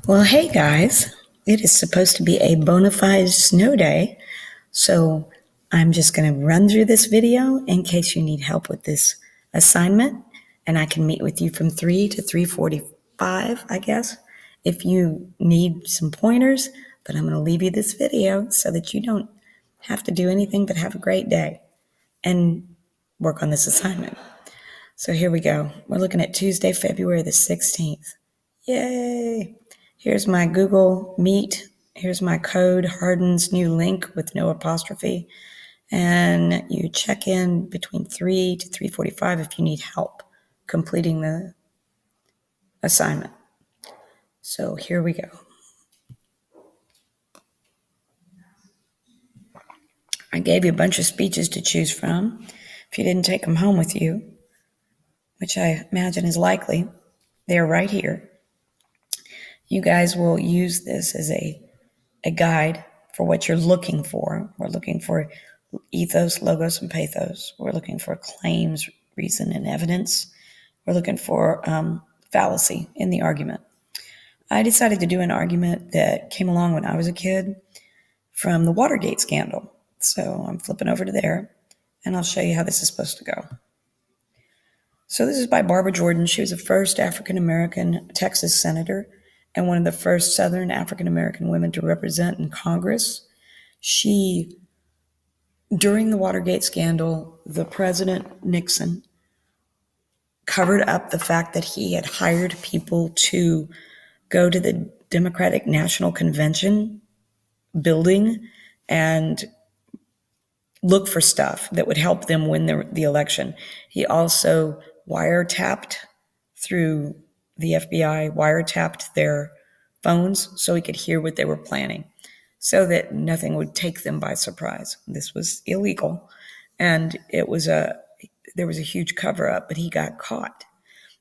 Well, hey guys, it is supposed to be a bona fide snow day, so I'm just going to run through this video in case you need help with this assignment, and I can meet with you from 3 to 3:45, I guess, if you need some pointers, but I'm going to leave you this video so that you don't have to do anything but have a great day and work on this assignment. So here we go. We're looking at Tuesday, February the 16th. Yay! Here's my Google Meet. Here's my code, Hardin's new link with no apostrophe. And you check in between 3 to 3:45 if you need help completing the assignment. So here we go. I gave you a bunch of speeches to choose from. If you didn't take them home with you, which I imagine is likely, they're right here. You guys will use this as a guide for what you're looking for. We're looking for ethos, logos, and pathos. We're looking for claims, reason, and evidence. We're looking for fallacy in the argument. I decided to do an argument that came along when I was a kid from the Watergate scandal. So I'm flipping over to there, and I'll show you how this is supposed to go. So this is by Barbara Jordan. She was the first African-American Texas senator and one of the first Southern African-American women to represent in Congress. During the Watergate scandal, the President Nixon covered up the fact that he had hired people to go to the Democratic National Convention building and look for stuff that would help them win the election. He also through the FBI, wiretapped their phones so he could hear what they were planning, so that nothing would take them by surprise. This was illegal, and there was a huge cover-up, but he got caught.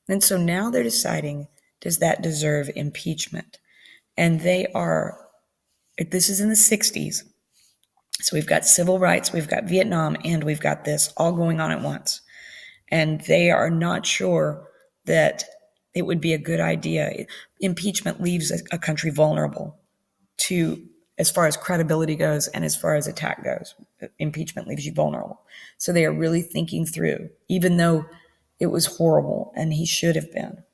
And so now they're deciding, does that deserve impeachment? And this is in the 60s, so we've got civil rights, we've got Vietnam, and we've got this all going on at once. And they are not sure that it would be a good idea. Impeachment leaves a country vulnerable to, as far as credibility goes and as far as attack goes. Impeachment leaves you vulnerable. So they are really thinking through, even though it was horrible and he should have been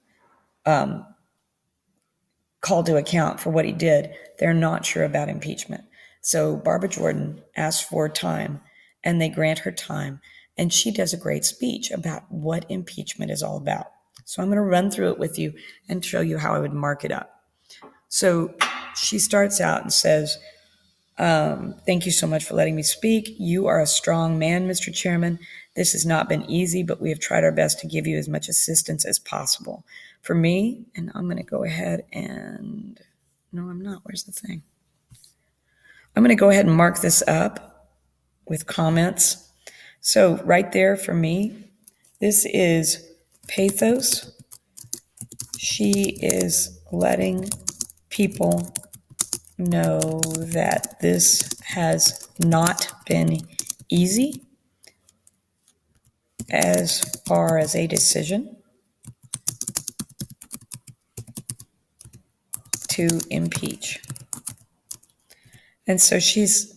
called to account for what he did, they're not sure about impeachment. So Barbara Jordan asked for time, and they grant her time, and she does a great speech about what impeachment is all about. So I'm going to run through it with you and show you how I would mark it up. So she starts out and says, thank you so much for letting me speak. You are a strong man, Mr. Chairman. This has not been easy, but we have tried our best to give you as much assistance as possible. For me, and I'm going to go ahead and, no, I'm not. Where's the thing? I'm going to go ahead and mark this up with comments. So right there for me, this is pathos. She is letting people know that this has not been easy as far as a decision to impeach. And so she's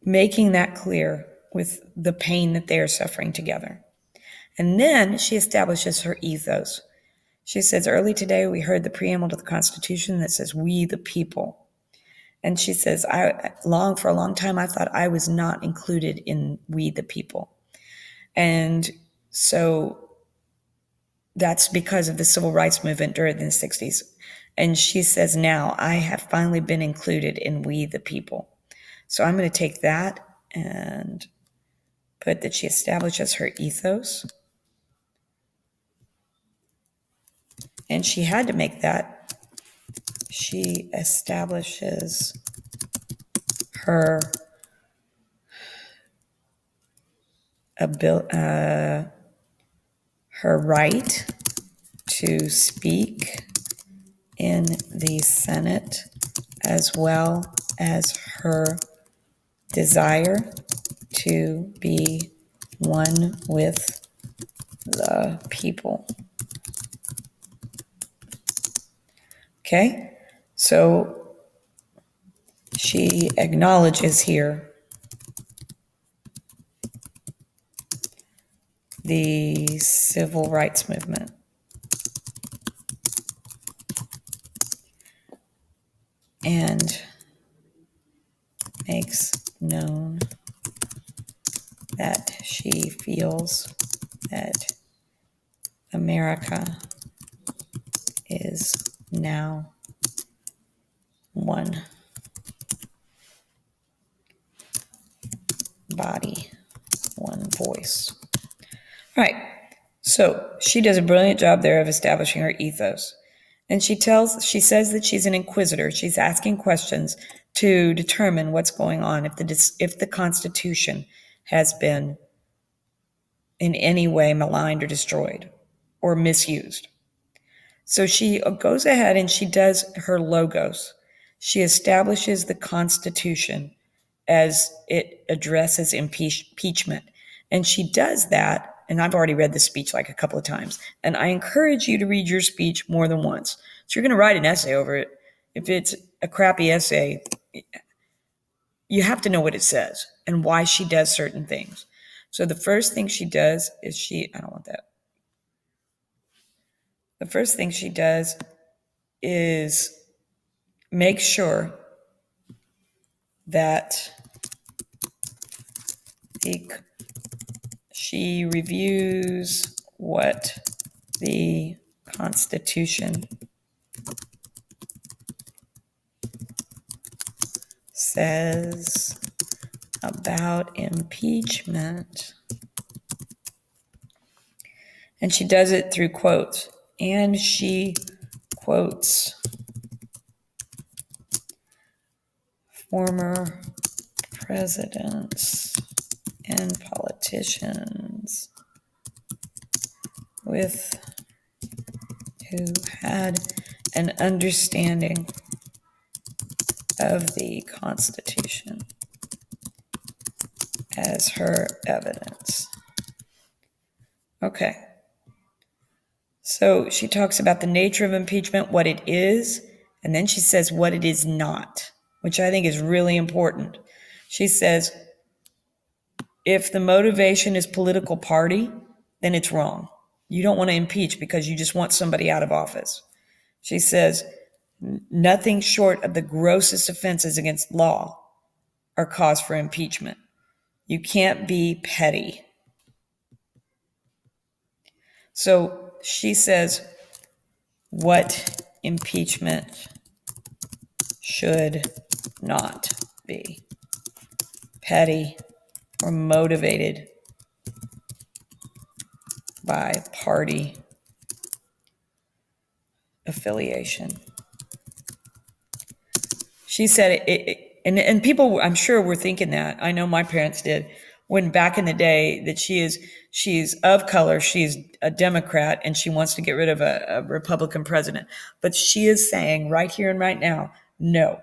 making that clear with the pain that they are suffering together. And then she establishes her ethos. She says, early today, we heard the preamble to the Constitution that says, we the people. And she says, for a long time, I thought I was not included in we the people. And so that's because of the civil rights movement during the 60s. And she says, now I have finally been included in we the people. So I'm going to take that and put that she establishes her ethos. And she had to make that. She establishes her her right to speak in the Senate, as well as her desire to be one with the people. Okay, So she acknowledges here the civil rights movement. And makes known that she feels that America is now one body, one voice. All right. So she does a brilliant job there of establishing her ethos. And she says that she's an inquisitor. She's asking questions to determine what's going on, if the Constitution has been in any way maligned or destroyed or misused. So she goes ahead and she does her logos. She establishes the Constitution as it addresses impeachment. And she does that, and I've already read the speech like a couple of times, and I encourage you to read your speech more than once. So you're going to write an essay over it. If it's a crappy essay, you have to know what it says and why she does certain things. So the first thing she does is I don't want that. The first thing she does is make sure that she reviews what the Constitution says about impeachment. And she does it through quotes. And she quotes former presidents and politicians who had an understanding of the Constitution as her evidence. Okay. So she talks about the nature of impeachment, what it is, and then she says what it is not, which I think is really important. She says, if the motivation is political party, then it's wrong. You don't want to impeach because you just want somebody out of office. She says, nothing short of the grossest offenses against law are cause for impeachment. You can't be petty. So she says what impeachment should not be: petty or motivated by party affiliation. She said and people, I'm sure, were thinking that. I know my parents did, when back in the day, that she's of color, she's a Democrat, and she wants to get rid of a Republican president. But she is saying right here and right now, no,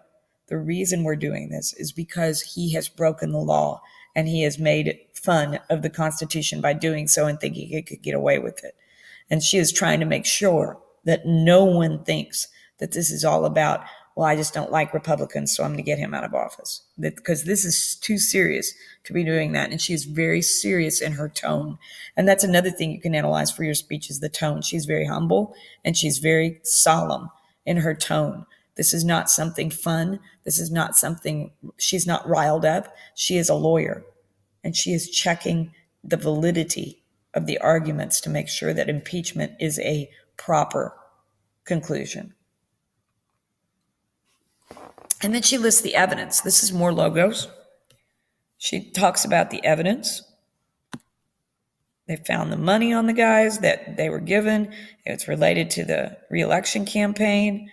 the reason we're doing this is because he has broken the law and he has made fun of the Constitution by doing so and thinking he could get away with it. And she is trying to make sure that no one thinks that this is all about, well, I just don't like Republicans, so I'm going to get him out of office. Because this is too serious to be doing that. And she is very serious in her tone. And that's another thing you can analyze for your speech, is the tone. She's very humble and she's very solemn in her tone. This is not something fun. This is not something, she's not riled up. She is a lawyer, and she is checking the validity of the arguments to make sure that impeachment is a proper conclusion. And then she lists the evidence. This is more logos. She talks about the evidence. They found the money on the guys that they were given. It's related to the re-election campaign.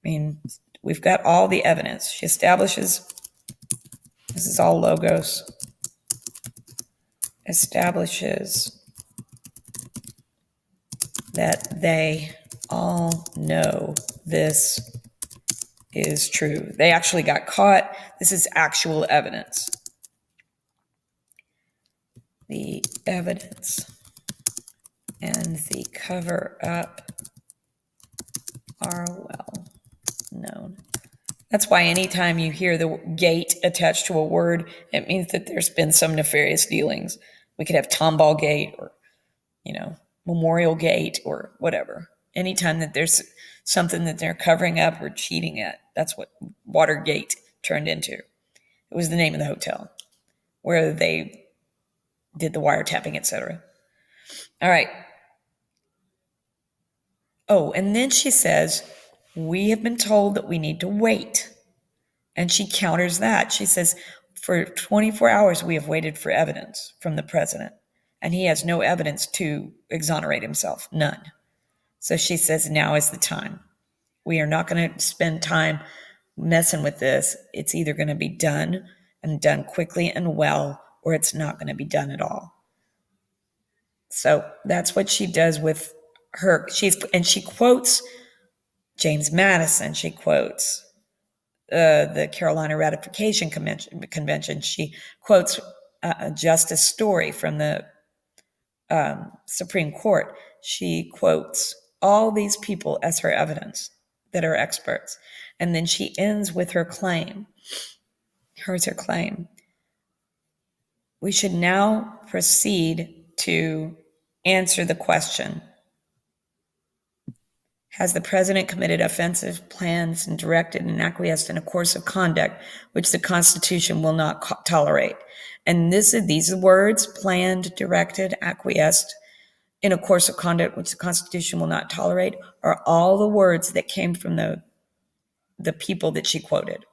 I mean, we've got all the evidence. She establishes, this is all logos, establishes that they all know this is true. They actually got caught. This is actual evidence. The evidence and the cover up are well known. That's why anytime you hear the gate attached to a word, it means that there's been some nefarious dealings. We could have Tomball Gate or, Memorial Gate or whatever. Anytime that there's something that they're covering up or cheating at, that's what Watergate turned into. It was the name of the hotel where they did the wiretapping, etc. All right. Oh, and then she says, we have been told that we need to wait. And she counters that. She says, for 24 hours, we have waited for evidence from the president, and he has no evidence to exonerate himself, none. So she says, now is the time. We are not going to spend time messing with this. It's either going to be done and done quickly and well, or it's not going to be done at all. So that's what she does with her. She quotes James Madison. She quotes the Carolina Ratification Convention. She quotes Justice Story from the Supreme Court. She quotes all these people as her evidence that are experts. And then she ends with her claim. Here's her claim. We should now proceed to answer the question: has the president committed offensive plans and directed and acquiesced in a course of conduct which the Constitution will not tolerate? And these words, planned, directed, acquiesced in a course of conduct which the Constitution will not tolerate, are all the words that came from the people that she quoted.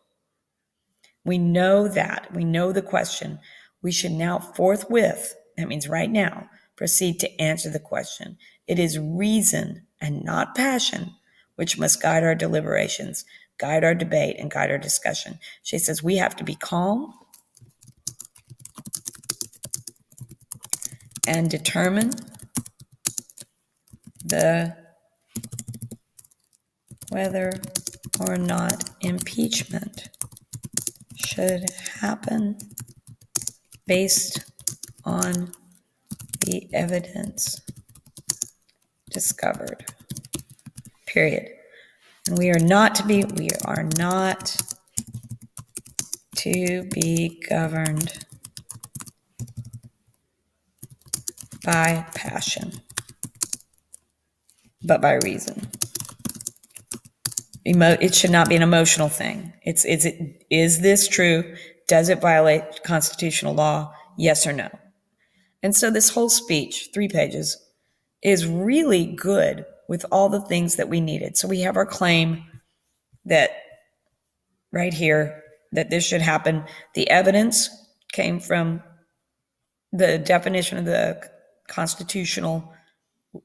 We know that. We know the question. We should now forthwith, that means right now, proceed to answer the question. It is reason and not passion which must guide our deliberations, guide our debate, and guide our discussion. She says we have to be calm and determine whether or not impeachment should happen based on the evidence discovered. Period. And we are not to be governed by passion, but by reason. It should not be an emotional thing. Is this true? Does it violate constitutional law? Yes or no? And so this whole speech, 3 pages, is really good with all the things that we needed. So we have our claim that right here, that this should happen. The evidence came from the definition of the constitutional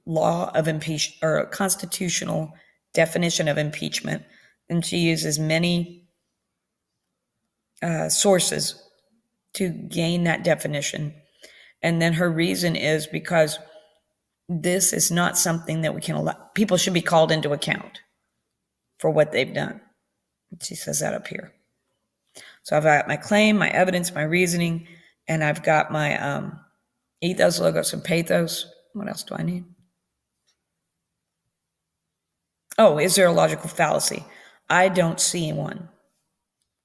law of impeachment, or a constitutional definition of impeachment. And she uses many sources to gain that definition. And then her reason is because this is not something that we can allow. People should be called into account for what they've done. She says that up here. So I've got my claim, my evidence, my reasoning, and I've got my ethos, logos, and pathos. What else do I need? Oh, is there a logical fallacy? I don't see one.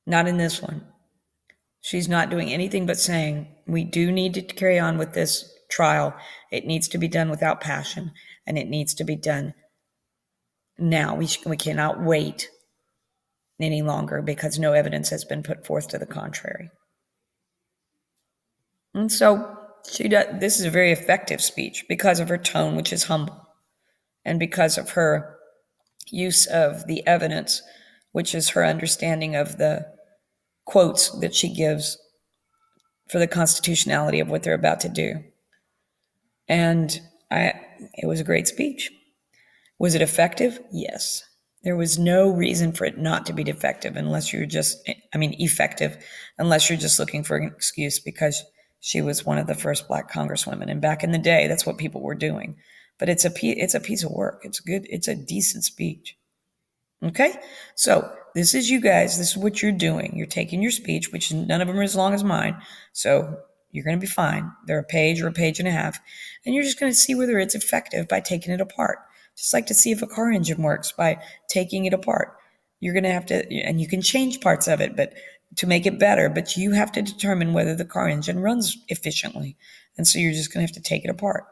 Not in this one. She's not doing anything but saying we do need to carry on with this trial. It needs to be done without passion, and it needs to be done now. We cannot wait any longer because no evidence has been put forth to the contrary. And so this is a very effective speech because of her tone, which is humble, and because of her use of the evidence, which is her understanding of the quotes that she gives for the constitutionality of what they're about to do. And it was a great speech. Was it effective? Yes. There was no reason for it not to be effective unless you're just looking for an excuse because she was one of the first Black congresswomen. And back in the day, that's what people were doing. But it's a piece of work. It's a decent speech. Okay? So this is you guys. This is what you're doing. You're taking your speech, which none of them are as long as mine. So you're going to be fine. They're a page or a page and a half. And you're just going to see whether it's effective by taking it apart. Just like to see if a car engine works by taking it apart. You're going to have to, and you can change parts of it, but to make it better, but you have to determine whether the car engine runs efficiently. And so you're just going to have to take it apart.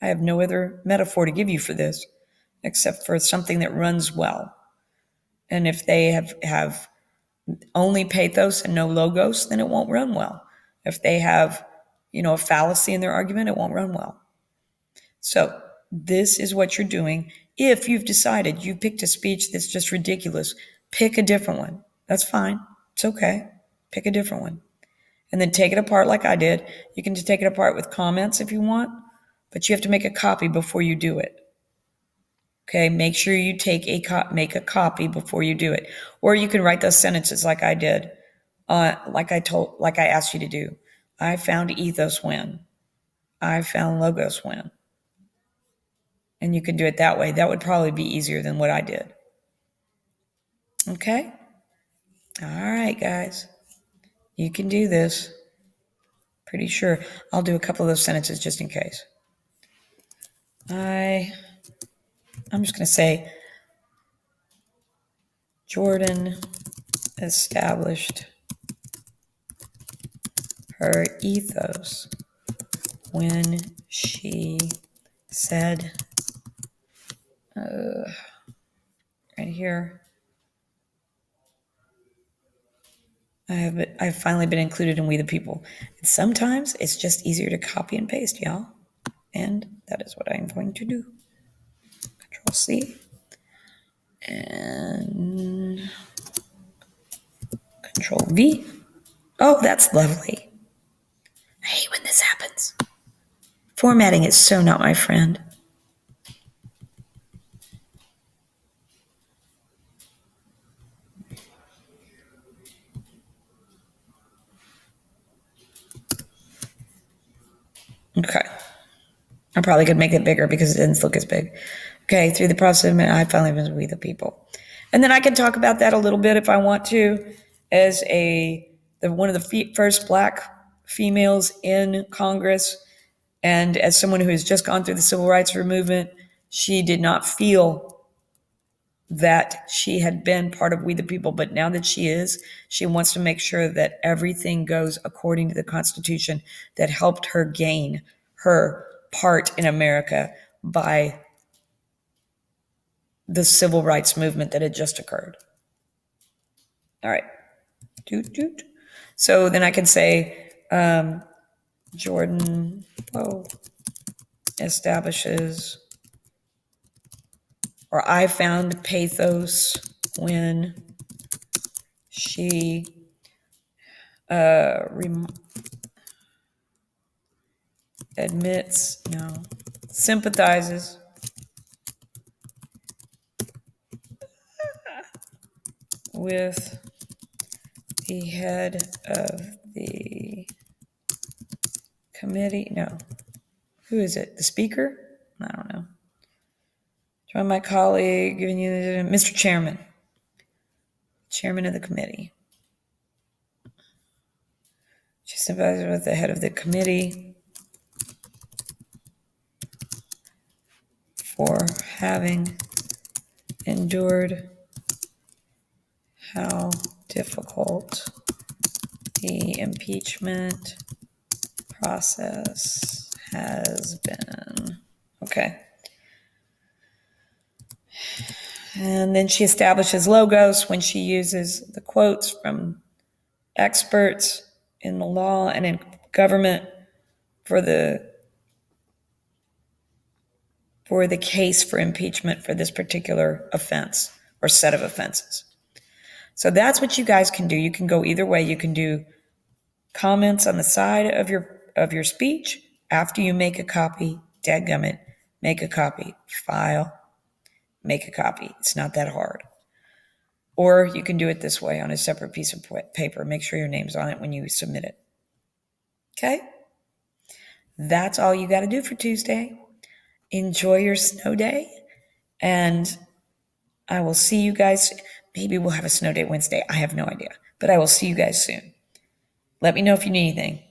I have no other metaphor to give you for this except for something that runs well. And if they have only pathos and no logos, then it won't run well. If they have, a fallacy in their argument, it won't run well. So this is what you're doing. If you've decided you picked a speech that's just ridiculous, pick a different one. That's fine. It's okay. Pick a different one. And then take it apart like I did. You can just take it apart with comments if you want, but you have to make a copy before you do it. Okay, make sure you make a copy before you do it. Or you can write those sentences like I did, like I asked you to do. I found ethos when. I found logos when. And you can do it that way. That would probably be easier than what I did. Okay? All right, guys. You can do this. Pretty sure. I'll do a couple of those sentences just in case. I'm just going to say, Jordan established her ethos when she said, right here, I've finally been included in We the People. And sometimes it's just easier to copy and paste, y'all. And that is what I'm going to do. Control C. And Control V. Oh, that's lovely. I hate when this happens. Formatting is so not my friend. Okay. I probably could make it bigger because it didn't look as big. Okay, through the process, I finally been We the People. And then I can talk about that a little bit if I want to, as one of the first Black females in Congress, and as someone who has just gone through the civil rights movement. She did not feel that she had been part of We the People, but now that she is, she wants to make sure that everything goes according to the Constitution that helped her gain her part in America by the civil rights movement that had just occurred. All right. So then I can say, Jordan establishes, or I found pathos when she sympathizes with the head of the committee. No. Who is it? The speaker? I don't know. Join my colleague, giving you Mr. Chairman. Chairman of the committee. She sympathizes with the head of the committee for having endured how difficult the impeachment process has been. Okay. And then she establishes logos when she uses the quotes from experts in the law and in government for the case for impeachment for this particular offense or set of offenses. So that's what you guys can do. You can go either way. You can do comments on the side of your speech after you make a copy. Dadgummit, make a copy. File, make a copy. It's not that hard. Or you can do it this way on a separate piece of paper. Make sure your name's on it when you submit it. Okay? That's all you got to do for Tuesday. Enjoy your snow day. And I will see you guys. Maybe we'll have a snow day Wednesday. I have no idea. But I will see you guys soon. Let me know if you need anything.